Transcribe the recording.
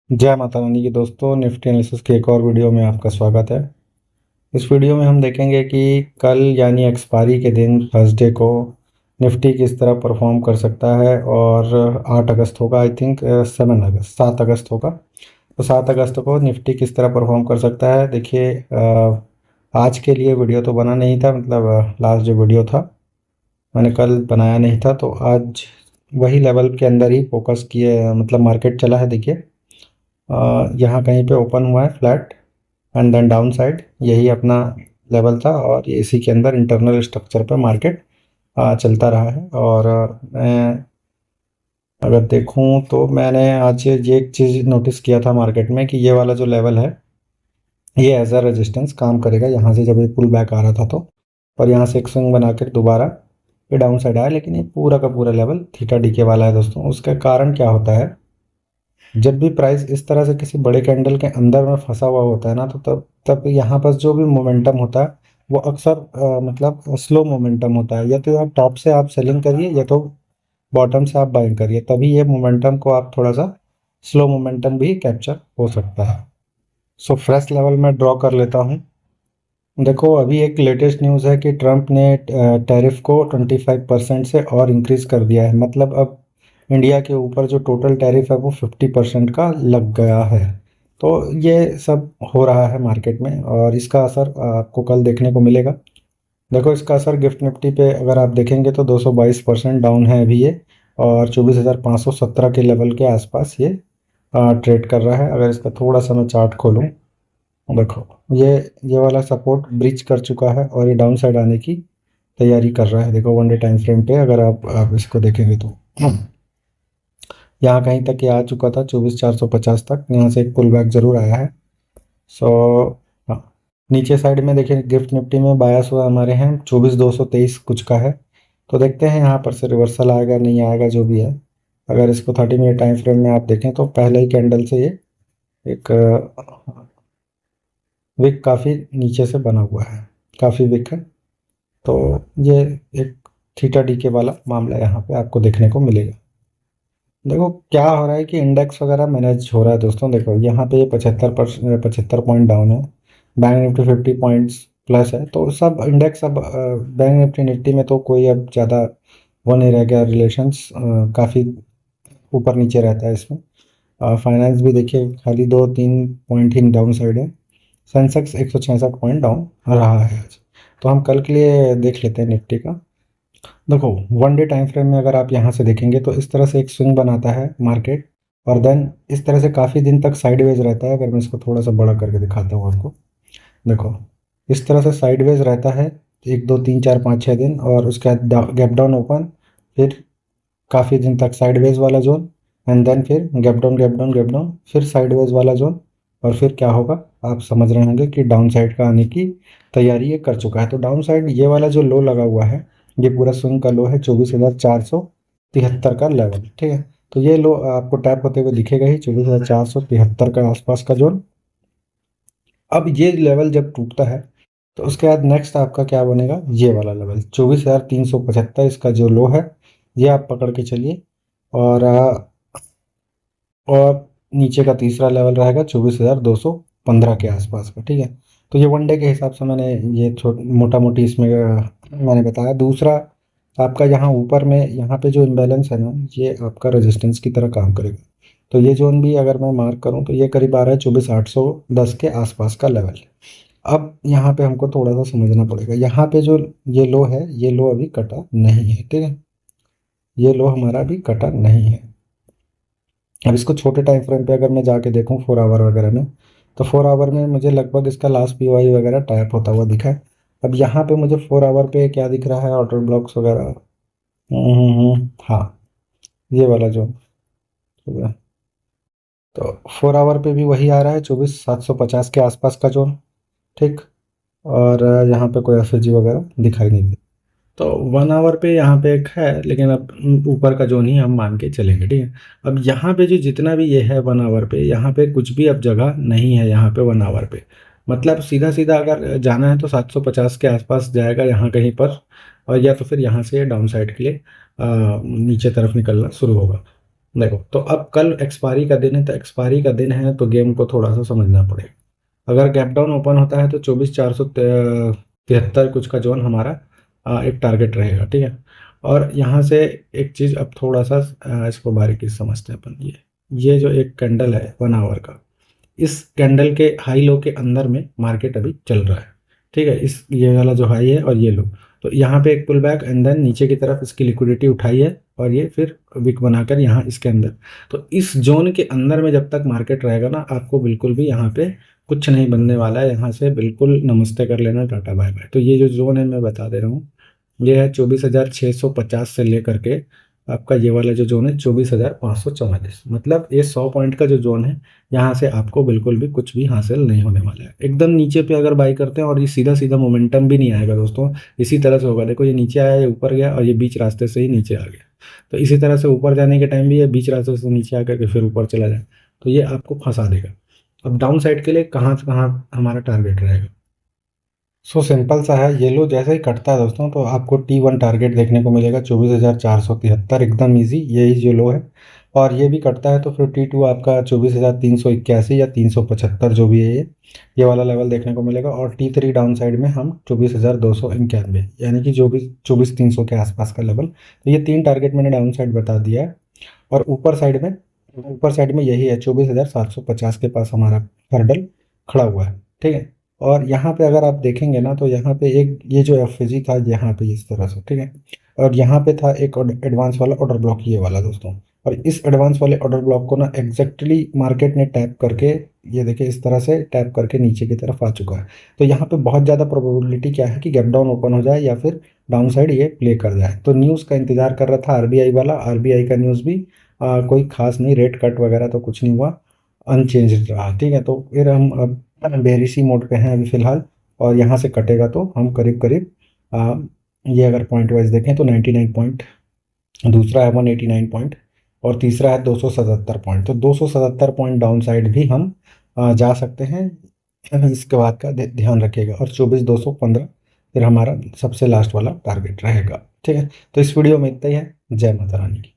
जय माता रानी की दोस्तों, निफ्टी एनालिसिस के एक और वीडियो में आपका स्वागत है। इस वीडियो में हम देखेंगे कि कल यानी एक्सपायरी के दिन थर्सडे को निफ्टी किस तरह परफॉर्म कर सकता है। और 8 अगस्त होगा, आई थिंक 7 अगस्त होगा। तो 7 अगस्त को निफ्टी किस तरह परफॉर्म कर सकता है। देखिए, आज के लिए वीडियो तो बना नहीं था, मतलब लास्ट जो वीडियो था मैंने कल बनाया नहीं था, तो आज वही लेवल के अंदर ही फोकस किए, मतलब मार्केट चला है। देखिए, यहाँ कहीं पे ओपन हुआ है flat and then down side, यही अपना लेवल था और ये इसी के अंदर इंटरनल स्ट्रक्चर पर मार्केट चलता रहा है। और मैं अगर देखूं तो मैंने आज ये एक चीज़ नोटिस किया था मार्केट में कि ये वाला जो लेवल है ये एज अ रेजिस्टेंस काम करेगा। यहाँ से जब ये पुल बैक आ रहा था तो, और यहाँ से एक स्विंग बनाकर दोबारा ये डाउन साइड आया, लेकिन ये पूरा का पूरा लेवल थीटा डी के वाला है दोस्तों। उसका कारण क्या होता है, जब भी प्राइस इस तरह से किसी बड़े कैंडल के अंदर में फंसा हुआ होता है ना, तो तब तब यहाँ पर जो भी मोमेंटम होता है वो अक्सर मतलब स्लो मोमेंटम होता है। या तो आप टॉप से आप सेलिंग करिए या तो बॉटम से आप बाइंग करिए, तभी ये मोमेंटम को आप थोड़ा सा स्लो मोमेंटम भी कैप्चर हो सकता है। सो फ्रेश लेवल में ड्रॉ कर लेता हूँ। देखो, अभी एक लेटेस्ट न्यूज़ है कि ट्रंप ने टैरिफ को 25% से और इंक्रीज कर दिया है। मतलब अब इंडिया के ऊपर जो टोटल टैरिफ है वो 50% का लग गया है। तो ये सब हो रहा है मार्केट में और इसका असर आपको कल देखने को मिलेगा। देखो, इसका असर गिफ्ट निफ्टी पे अगर आप देखेंगे तो 222% डाउन है अभी ये, और 24,517 के लेवल के आसपास ये ट्रेड कर रहा है। अगर इसका थोड़ा सा मैं चार्ट खोलूँ, देखो, ये ये वाला सपोर्ट ब्रीच कर चुका है और ये डाउन साइड आने की तैयारी कर रहा है। देखो, 1 डे टाइम फ्रेम पे अगर आप इसको देखेंगे तो यहाँ कहीं तक ये आ चुका था, 24,450 तक। यहाँ से एक पुल बैक जरूर आया है। सो हाँ, नीचे साइड में देखिए गिफ्ट निफ्टी में बायस हुआ हमारे हैं 24,223 कुछ का है। तो देखते हैं यहाँ पर से रिवर्सल आएगा नहीं आएगा, जो भी है। अगर इसको 30 मिनट टाइम फ्रेम में आप देखें तो पहले ही कैंडल से ये एक विक काफ़ी नीचे से बना हुआ है, काफ़ी विक है। तो ये एक थीटा डी के वाला मामला यहाँ पे आपको देखने को मिलेगा। देखो क्या हो रहा है कि इंडेक्स वगैरह मैनेज हो रहा है दोस्तों। देखो यहाँ पे ये 75 पॉइंट डाउन है, बैंक निफ्टी 50 पॉइंट्स प्लस है। तो सब इंडेक्स अब बैंक निफ्टी निफ्टी में तो कोई अब ज़्यादा वो नहीं रह गया, रिलेशंस काफ़ी ऊपर नीचे रहता है इसमें। फाइनेंस भी देखिए खाली 2-3 पॉइंट ही डाउन साइड है। सेंसेक्स 166 पॉइंट डाउन रहा है आज। तो हम कल के लिए देख लेते हैं निफ्टी का। देखो, 1 डे टाइम फ्रेम में अगर आप यहाँ से देखेंगे तो इस तरह से एक स्विंग बनाता है मार्केट, और देन इस तरह से काफ़ी दिन तक साइडवेज रहता है। अगर मैं इसको थोड़ा सा बड़ा करके दिखाता हूँ आपको, देखो इस तरह से साइडवेज रहता है 1 2 3 4 5 6 दिन, और उसके बाद गैप डाउन ओपन, फिर काफ़ी दिन तक साइडवेज वाला जोन, एंड देन फिर gap down gap down gap down, फिर साइडवेज वाला जोन। और फिर क्या होगा, आप समझ रहे होंगे कि डाउन साइड का आने की तैयारी ये कर चुका है। तो डाउन साइड ये वाला जो लो लगा हुआ है, ये पूरा स्विंग का लो है 24,473 का लेवल, ठीक है। तो ये लो आपको टैप होते हुए दिखेगा ही, 24,473 का आसपास का जोन। अब ये लेवल जब टूटता है तो उसके बाद नेक्स्ट आपका क्या बनेगा, ये वाला लेवल 24,375, इसका जो लो है ये आप पकड़ के चलिए। और और नीचे का तीसरा लेवल रहेगा 24,215 के आसपास का, ठीक है। तो ये 1 डे के हिसाब से मैंने ये मोटा मोटी इसमें मैंने बताया। दूसरा, आपका यहाँ ऊपर में यहाँ पे जो इम्बैलेंस है ना, ये आपका रेजिस्टेंस की तरह काम करेगा। तो ये जोन भी अगर मैं मार्क करूँ तो ये करीब आ रहा है 24,810 के आसपास का लेवल। अब यहाँ पे हमको थोड़ा सा समझना पड़ेगा, यहाँ पे जो ये लो है, ये लो अभी कटा नहीं है, ठीक है। ये लो हमारा अभी कटा नहीं है। अब इसको छोटे टाइम फ्रेम पे अगर मैं जाके देखूँ 4 आवर वगैरह में, तो 4 आवर में मुझे लगभग इसका लास्ट पीओआई वगैरह टाइप होता हुआ दिखा है। अब यहाँ पे मुझे 4 आवर पे क्या दिख रहा है, ऑर्डर ब्लॉक्स वगैरह। हाँ, ये वाला जो, ठीक है। तो 4 आवर पे भी वही आ रहा है 24,750 के आसपास का जोन, ठीक। और यहाँ पे कोई एफएजी वगैरह दिखाई नहीं दे। तो 1 आवर पे यहाँ पे एक है, लेकिन अब ऊपर का जोन ही हम मान के चलेंगे, ठीक है। अब यहाँ पे जो जितना भी ये है 1 आवर पे, यहाँ पे कुछ भी अब जगह नहीं है यहाँ पे 1 आवर पे। मतलब सीधा सीधा अगर जाना है तो 750 के आसपास जाएगा यहाँ कहीं पर, और या तो फिर यहाँ से डाउन साइड के लिए नीचे तरफ निकलना शुरू होगा। देखो, तो अब कल एक्सपायरी का दिन है, तो एक्सपायरी का दिन है तो गेम को थोड़ा सा समझना पड़ेगा। अगर गैप डाउन ओपन होता है तो 24,473 कुछ का जोन हमारा एक टारगेट रहेगा, ठीक है। और यहाँ से एक चीज़ अब थोड़ा सा इसको बारीकी से समझते हैं अपन। ये जो एक कैंडल है 1 आवर का, इस कैंडल के हाई लो के अंदर में मार्केट अभी चल रहा है, ठीक है। इस ये वाला जो हाई है और ये लो, तो यहाँ पे एक पुल बैक एंड देन नीचे की तरफ इसकी लिक्विडिटी उठाई है और ये फिर विक बनाकर यहाँ इसके अंदर। तो इस जोन के अंदर में जब तक मार्केट रहेगा ना, आपको बिल्कुल भी यहाँ पे कुछ नहीं बनने वाला है। यहाँ से बिल्कुल नमस्ते कर लेना, टाटा बाय बाय। तो ये जो जोन है मैं बता दे रहा हूँ, ये है 24,650 से लेकर के आपका ये वाला जो जोन है 24,544। मतलब ये 100 पॉइंट का जो जोन है, यहाँ से आपको बिल्कुल भी कुछ भी हासिल नहीं होने वाला है। एकदम नीचे पे अगर बाई करते हैं और ये सीधा सीधा मोमेंटम भी नहीं आएगा दोस्तों, इसी तरह से होगा। देखो ये नीचे आया, ये ऊपर गया और ये बीच रास्ते से ही नीचे आ गया। तो इसी तरह से ऊपर जाने के टाइम भी ये बीच रास्ते से नीचे आकर के फिर ऊपर चला जाए, तो ये आपको फंसा देगा। अब डाउन साइड के लिए कहाँ से कहाँ हमारा टारगेट रहेगा? सो सिंपल सा है, ये लो जैसे ही कटता है दोस्तों, तो आपको T1 टारगेट देखने को मिलेगा 24,473, एकदम इजी, यही जो लो है। और ये भी कटता है तो फिर T2 आपका 24,381 या 375 जो भी है, ये वाला लेवल देखने को मिलेगा। और T3 डाउन साइड में हम 24,291, यानी कि जो भी 24,300 के आसपास का लेवल। तो ये 3 टारगेट मैंने डाउन साइड बता दिया है। और ऊपर साइड में यही है 24,750 के पास हमारा हर्डल खड़ा हुआ है, ठीक है। और यहाँ पे अगर आप देखेंगे ना, तो यहाँ पे एक ये जो एफ था यहाँ पे इस तरह से, ठीक है। और यहाँ पे था एक एडवांस वाला ऑर्डर ब्लॉक, ये वाला दोस्तों। और इस एडवांस वाले ऑर्डर ब्लॉक को ना एग्जैक्टली मार्केट ने टैप करके, ये देखिए इस तरह से टैप करके नीचे की तरफ आ चुका है। तो यहाँ पे बहुत ज़्यादा प्रोबेबिलिटी क्या है कि गैप डाउन ओपन हो जाए या फिर डाउन साइड ये प्ले कर जाए। तो न्यूज़ का इंतजार कर रहा था आरबीआई वाला, आरबीआई का न्यूज़ भी कोई खास नहीं, रेट कट वगैरह तो कुछ नहीं हुआ, अनचेंज रहा, ठीक है। तो फिर हम अब बेरिशी मोड पे हैं अभी फ़िलहाल। और यहाँ से कटेगा तो हम करीब करीब ये अगर पॉइंट वाइज देखें तो 99 पॉइंट, दूसरा है 189 पॉइंट और तीसरा है 277 पॉइंट। तो 277 पॉइंट डाउन साइड भी हम जा सकते हैं। इसके बाद का ध्यान रखिएगा। और 24,215 फिर हमारा सबसे लास्ट वाला टारगेट रहेगा, ठीक है। तो इस वीडियो में इतना ही है। जय माता रानी की।